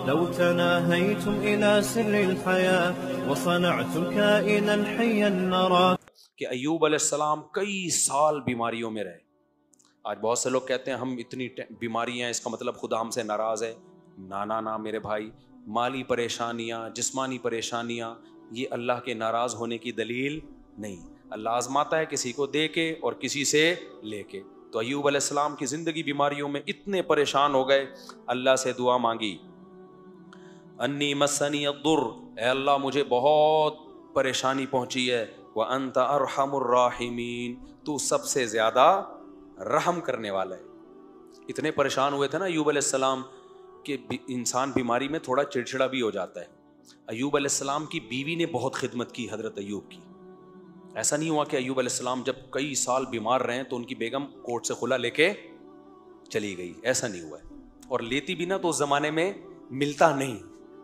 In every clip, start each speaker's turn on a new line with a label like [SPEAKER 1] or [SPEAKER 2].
[SPEAKER 1] لو تناهيتم إلى سر الحياة وصنعتم كائنا حيا نرى.
[SPEAKER 2] کہ ایوب علیہ السلام کئی سال بیماریوں میں رہے. آج بہت سے لوگ کہتے ہیں ہم اتنی بیماریاں ہیں اس کا مطلب خدا ہم سے ناراض ہے. نا میرے بھائی، مالی پریشانیاں، جسمانی پریشانیاں یہ اللہ کے ناراض ہونے کی دلیل نہیں. اللہ آزماتا ہے کسی کو دے کے اور کسی سے لے کے. تو ایوب علیہ السلام کی زندگی بیماریوں میں اتنے پریشان ہو گئے، اللہ سے دعا مانگی، انی مسنی الضر، اے اللہ مجھے بہت پریشانی پہنچی ہے، وانت ارحم الراحمین، تو سب سے زیادہ رحم کرنے والا ہے. اتنے پریشان ہوئے تھے نا ایوب علیہ السلام کہ انسان بیماری میں تھوڑا چڑچڑا بھی ہو جاتا ہے. ایوب علیہ السلام کی بیوی نے بہت خدمت کی حضرت ایوب کی. ایسا نہیں ہوا کہ ایوب علیہ السلام جب کئی سال بیمار رہے تو ان کی بیگم کورٹ سے خلا لے کے چلی گئی، ایسا نہیں ہوا ہے. اور لیتی بھی نا تو اس زمانے میں ملتا نہیں،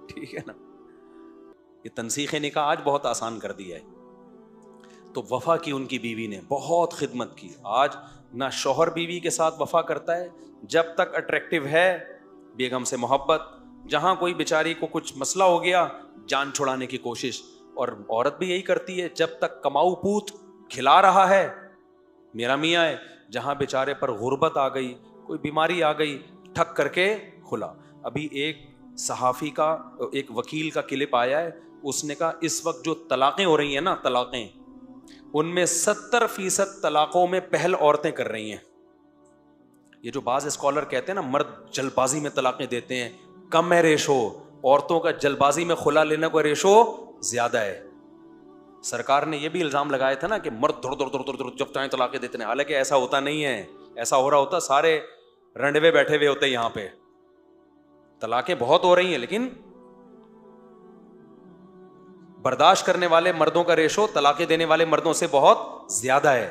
[SPEAKER 2] ٹھیک ہے نا. یہ تنسیخ نکاح آج بہت آسان کر دیا ہے. تو وفا کی ان کی بیوی نے بہت خدمت کی. آج نہ شوہر بیوی کے ساتھ وفا کرتا ہے، جب تک اٹریکٹیو ہے بیگم سے محبت، جہاں کوئی بیچاری کو کچھ مسئلہ ہو گیا جان چھڑانے کی کوشش. اور عورت بھی یہی کرتی ہے، جب تک کماؤ پوت کھلا رہا ہے میرا میاں ہے، جہاں بیچارے پر غربت آ گئی، کوئی بیماری آ گئی، ٹھک کر کے کھلا. ابھی ایک صحافی کا، ایک وکیل کا کلپ آیا ہے، اس نے کہا اس وقت جو طلاقیں ہو رہی ہیں نا، طلاقیں، ان میں 70% طلاقوں میں پہل عورتیں کر رہی ہیں. یہ جو بعض اسکالر کہتے ہیں نا مرد جلد بازی میں طلاقیں دیتے ہیں، کم ہے ریشو. عورتوں کا جلد بازی میں خلا لینے کا ریشو زیادہ ہے. سرکار نے یہ بھی الزام لگایا تھا نا کہ مرد دھڑ جب چاہیں طلاقیں دیتے ہیں، حالانکہ ایسا ہوتا نہیں ہے. ایسا ہو رہا ہوتا سارے رنڈوے بیٹھے ہوئے ہوتے یہاں پہ. طلاقیں بہت ہو رہی ہیں لیکن برداشت کرنے والے مردوں کا ریشو طلاقیں دینے والے مردوں سے بہت زیادہ ہے،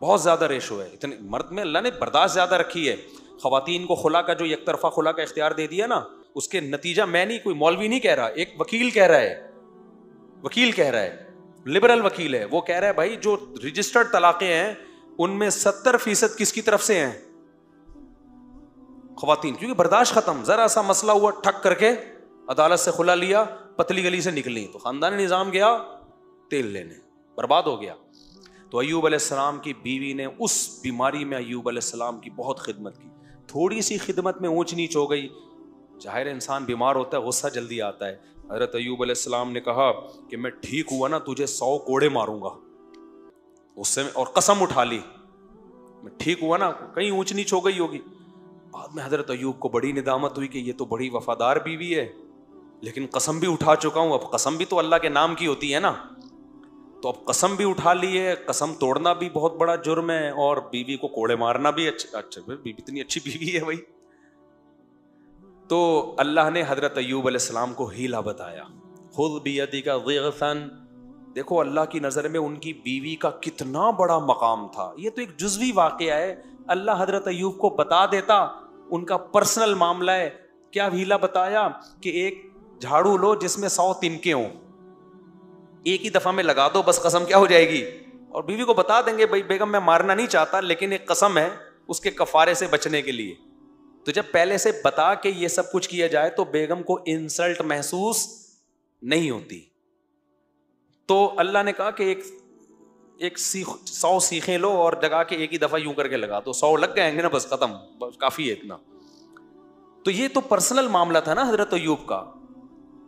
[SPEAKER 2] بہت زیادہ ریشو ہے. اتنے مرد میں اللہ نے برداشت زیادہ رکھی ہے. خواتین کو خلا کا جو یک طرفہ خلا کا اختیار دے دیا نا، اس کے نتیجہ میں نہیں، کوئی مولوی نہیں کہہ رہا، ایک وکیل کہہ رہا ہے. وکیل کہہ رہا ہے، لبرل وکیل ہے، وہ کہہ رہا ہے بھائی جو رجسٹرڈ طلاقیں ہیں ان میں 70% کس کی طرف سے ہیں؟ خواتین. کیونکہ برداشت ختم. ذرا سا مسئلہ ہوا ٹھک کر کے عدالت سے خلا لیا، پتلی گلی سے نکلی تو خاندانی نظام گیا تیل لینے، برباد ہو گیا. تو ایوب علیہ السلام کی بیوی نے اس بیماری میں ایوب علیہ السلام کی بہت خدمت کی. تھوڑی سی خدمت میں اونچ نیچ ہو گئی، ظاہر انسان بیمار ہوتا ہے غصہ جلدی آتا ہے. حضرت ایوب علیہ السلام نے کہا کہ میں ٹھیک ہوا نا تجھے 100 کوڑے ماروں گا. اس سے اور قسم اٹھا لی، میں ٹھیک ہوا نا. کہیں اونچ نیچ ہو گئی ہوگی. بعد میں حضرت ایوب کو بڑی ندامت ہوئی کہ یہ تو بڑی وفادار بیوی ہے، لیکن قسم بھی اٹھا چکا ہوں. اب قسم بھی تو اللہ کے نام کی ہوتی ہے نا، تو اب قسم بھی اٹھا لی ہے. قسم توڑنا بھی بہت بڑا جرم ہے اور بیوی کو کوڑے مارنا بھی. اچھا بیوی اتنی اچھی بیوی ہے بھائی. تو اللہ نے حضرت ایوب علیہ السلام کو ہیلا بتایا، خذ بیدک ضغثا. دیکھو اللہ کی نظر میں ان کی بیوی کا کتنا بڑا مقام تھا. یہ تو ایک جزوی واقعہ ہے، اللہ حضرت ایوب کو بتا دیتا، ان کا پرسنل معاملہ ہے. کیا ہیلا بتایا کہ ایک جھاڑو لو جس میں 100 تنکے ہوں، ایک ہی دفعہ میں لگا دو، بس قسم کیا ہو جائے گی. اور بیوی کو بتا دیں گے بھائی بیگم میں مارنا نہیں چاہتا لیکن ایک قسم ہے اس کے کفارے سے بچنے کے لیے. تو جب پہلے سے بتا کے یہ سب کچھ کیا جائے تو بیگم کو انسلٹ محسوس نہیں ہوتی. تو اللہ نے کہا کہ ایک 100 سیخیں لو اور جگا کے ایک ہی دفعہ یوں کر کے لگا دو، 100 لگ گئے نا، بس ختم، بس کافی ہے اتنا. تو یہ تو پرسنل معاملہ تھا نا حضرت ایوب کا.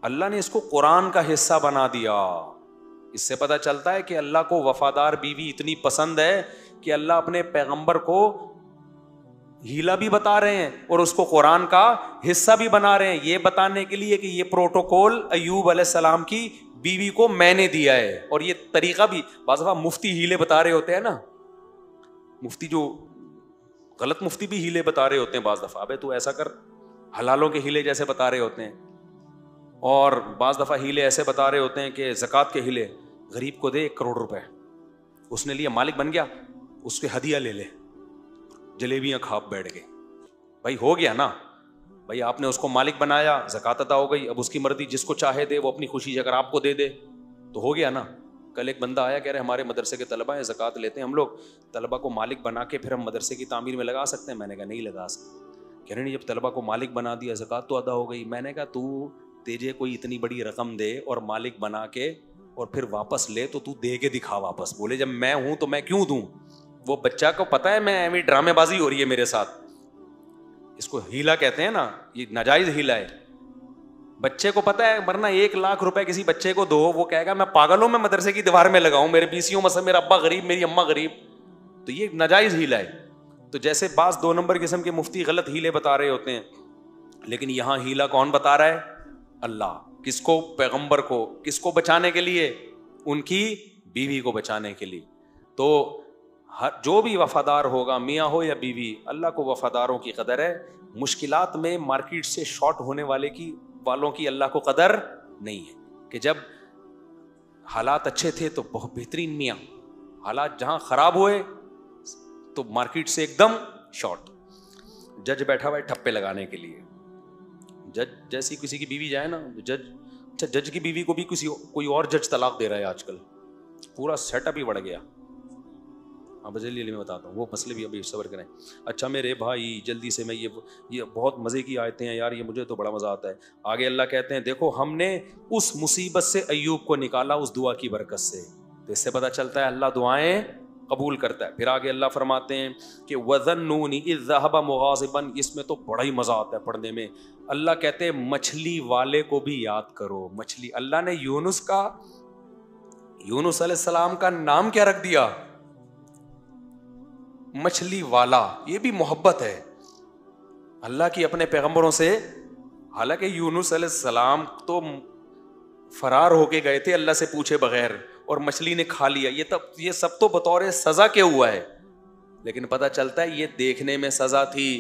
[SPEAKER 2] اللہ نے اس کو قرآن کا حصہ بنا دیا. اس سے پتہ چلتا ہے کہ اللہ کو وفادار بیوی اتنی پسند ہے کہ اللہ اپنے پیغمبر کو ہیلا بھی بتا رہے ہیں اور اس کو قرآن کا حصہ بھی بنا رہے ہیں، یہ بتانے کے لیے کہ یہ پروٹوکول ایوب علیہ السلام کی بیوی کو میں نے دیا ہے. اور یہ طریقہ بھی بعض دفعہ مفتی ہیلے بتا رہے ہوتے ہیں نا، مفتی جو غلط مفتی بھی ہیلے بتا رہے ہوتے ہیں بعض دفعہ، ابے تو ایسا کر، حلالوں کے ہیلے جیسے بتا رہے ہوتے ہیں. اور بعض دفعہ ہیلے ایسے بتا رہے ہوتے ہیں کہ زکوٰۃ کے ہیلے، غریب کو دے 1 کروڑ روپے، اس نے لیا مالک بن گیا، اس کے ہدیہ لے لے، جلیبیاں کھا بیٹھ گئے. بھائی ہو گیا نا، بھائی آپ نے اس کو مالک بنایا، زکوٰۃ ادا ہو گئی، اب اس کی مرضی، جس کو چاہے دے، وہ اپنی خوشی سے اگر آپ کو دے دے تو ہو گیا نا. کل ایک بندہ آیا کہہ رہے ہمارے مدرسے کے طلبہ ہیں، زکوٰۃ لیتے ہیں ہم لوگ، طلبہ کو مالک بنا کے پھر ہم مدرسے کی تعمیر میں لگا سکتے ہیں؟ میں نے کہا نہیں لگا سکتے. کہنے نہیں جب طلبہ کو مالک بنا دیا زکوٰۃ تو ادا ہو گئی. میں نے کہا تو تجھے کوئی اتنی بڑی رقم دے اور مالک بنا کے اور پھر واپس لے تو دے کے دکھا واپس. بولے جب میں ہوں تو میں کیوں دوں. وہ بچہ کو پتا ہے میں ایویں ڈرامے بازی ہو رہی ہے میرے ساتھ, اس کو ہیلا کہتے ہیں نا, یہ ناجائز ہیلا ہے. بچے کو پتا ہے ورنہ 1 لاکھ روپے کسی بچے کو دو, وہ کہے گا میں پاگل ہوں, میں مدرسے کی دیوار میں لگاؤں, میرے پیسیوں میں میرا ابا غریب میری اماں غریب. تو یہ ناجائز ہیلا ہے. تو جیسے بعض 2 نمبر قسم کے مفتی غلط ہیلے بتا رہے ہوتے ہیں, لیکن یہاں ہیلا کون بتا رہا ہے؟ اللہ. کس کو؟ پیغمبر کو. کس کو بچانے کے لیے؟ ان کی بیوی کو بچانے کے لیے. تو جو بھی وفادار ہوگا, میاں ہو یا بیوی, اللہ کو وفاداروں کی قدر ہے. مشکلات میں مارکیٹ سے شارٹ ہونے والوں کی اللہ کو قدر نہیں ہے. کہ جب حالات اچھے تھے تو بہت بہترین میاں, حالات جہاں خراب ہوئے تو مارکیٹ سے ایک دم شارٹ. جج بیٹھا ہوا ہے ٹھپے لگانے کے لیے. جج جیسی کسی کی بیوی جائے نا, جج کی بیوی کو بھی کوئی اور جج طلاق دے رہا ہے آج کل. پورا سیٹ اپ ہی بڑھ گیا. ہاں بجلی میں بتاتا ہوں, وہ مسئلے بھی ابھی صبر کریں. اچھا میرے بھائی جلدی سے, میں یہ بہت مزے کی آیتیں ہیں یار, یہ مجھے تو بڑا مزہ آتا ہے. آگے اللہ کہتے ہیں دیکھو ہم نے اس مصیبت سے ایوب کو نکالا اس دعا کی برکت سے. تو اس سے پتہ چلتا ہے اللہ دعائیں قبول کرتا ہے. پھر آگے اللہ فرماتے ہیں کہ وَظَنُّونِ إِذْ ذَهَبَ مُغَاضِبًا, اس میں تو بڑا ہی مزہ آتا ہے پڑھنے میں. اللہ کہتے ہیں مچھلی والے کو بھی یاد کرو. مچھلی, اللہ نے یونس علیہ السلام کا نام کیا رکھ دیا؟ مچھلی والا. یہ بھی محبت ہے اللہ کی اپنے پیغمبروں سے. حالانکہ یونس علیہ السلام تو فرار ہو کے گئے تھے اللہ سے پوچھے بغیر, اور مچھلی نے کھا لیا. یہ سب تو بطور سزا کے ہوا ہے, لیکن پتہ چلتا ہے یہ دیکھنے میں سزا تھی,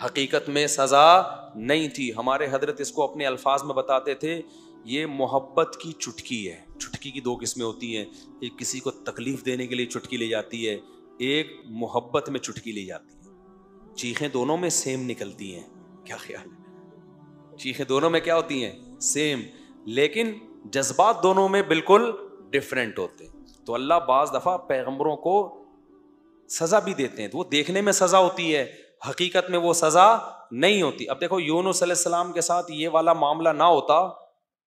[SPEAKER 2] حقیقت میں سزا نہیں تھی. ہمارے حضرت اس کو اپنے الفاظ میں بتاتے تھے, یہ محبت کی چٹکی ہے. چٹکی کی 2 قسمیں ہوتی ہیں, ایک کسی کو تکلیف دینے کے لیے چٹکی لی جاتی ہے, ایک محبت میں چٹکی لی جاتی ہے. چیخیں دونوں میں سیم نکلتی ہیں. کیا خیال ہے؟ چیخیں دونوں میں کیا ہوتی ہیں؟ سیم, لیکن جذبات دونوں میں بالکل ڈفرینٹ ہوتے ہیں. تو اللہ بعض دفعہ پیغمبروں کو سزا بھی دیتے ہیں, تو وہ دیکھنے میں سزا ہوتی ہے, حقیقت میں وہ سزا نہیں ہوتی. اب دیکھو یونس علیہ السلام کے ساتھ یہ والا معاملہ نہ ہوتا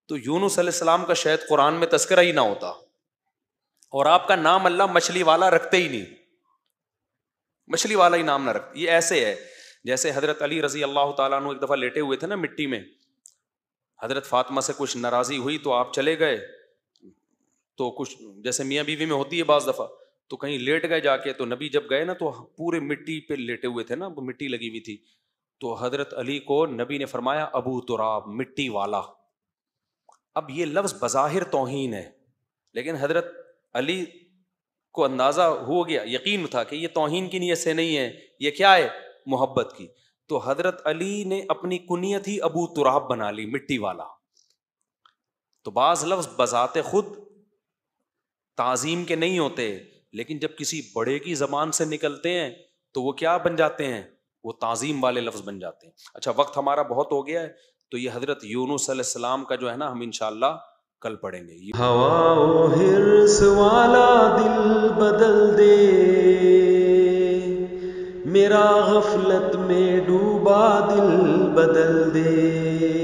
[SPEAKER 2] تو یونس علیہ السلام کا شاید قرآن میں تذکرہ ہی نہ ہوتا, اور آپ کا نام اللہ مچھلی والا رکھتے ہی نہیں, مچھلی والا ہی نام نہ رکھتے. یہ ایسے ہے جیسے حضرت علی رضی اللہ تعالیٰ عنہ ایک دفعہ لیٹے ہوئے تھے نا مٹی میں, حضرت فاطمہ سے کچھ ناراضی ہوئی تو آپ چلے گئے, تو کچھ جیسے میاں بیوی میں ہوتی ہے بعض دفعہ, تو کہیں لیٹ گئے جا کے. تو نبی جب گئے نا تو پورے مٹی پہ لیٹے ہوئے تھے نا, مٹی لگی ہوئی تھی. تو حضرت علی کو نبی نے فرمایا ابو تراب, مٹی والا. اب یہ لفظ بظاہر توہین ہے, لیکن حضرت علی کو اندازہ ہو گیا, یقین تھا کہ یہ توہین کی نیت سے نہیں ہے, یہ کیا ہے؟ محبت کی. تو حضرت علی نے اپنی کنیت ہی ابو تراب بنا لی, مٹی والا. تو بعض لفظ بذات خود تعظیم کے نہیں ہوتے, لیکن جب کسی بڑے کی زبان سے نکلتے ہیں تو وہ کیا بن جاتے ہیں؟ وہ تعظیم والے لفظ بن جاتے ہیں. اچھا وقت ہمارا بہت ہو گیا ہے, تو یہ حضرت یونس علیہ السلام کا جو ہے نا ہم انشاءاللہ کل پڑھیں گے.
[SPEAKER 3] ہوا و حرص والا دل بدل دے, میرا غفلت میں ڈوبا دل بدل دے.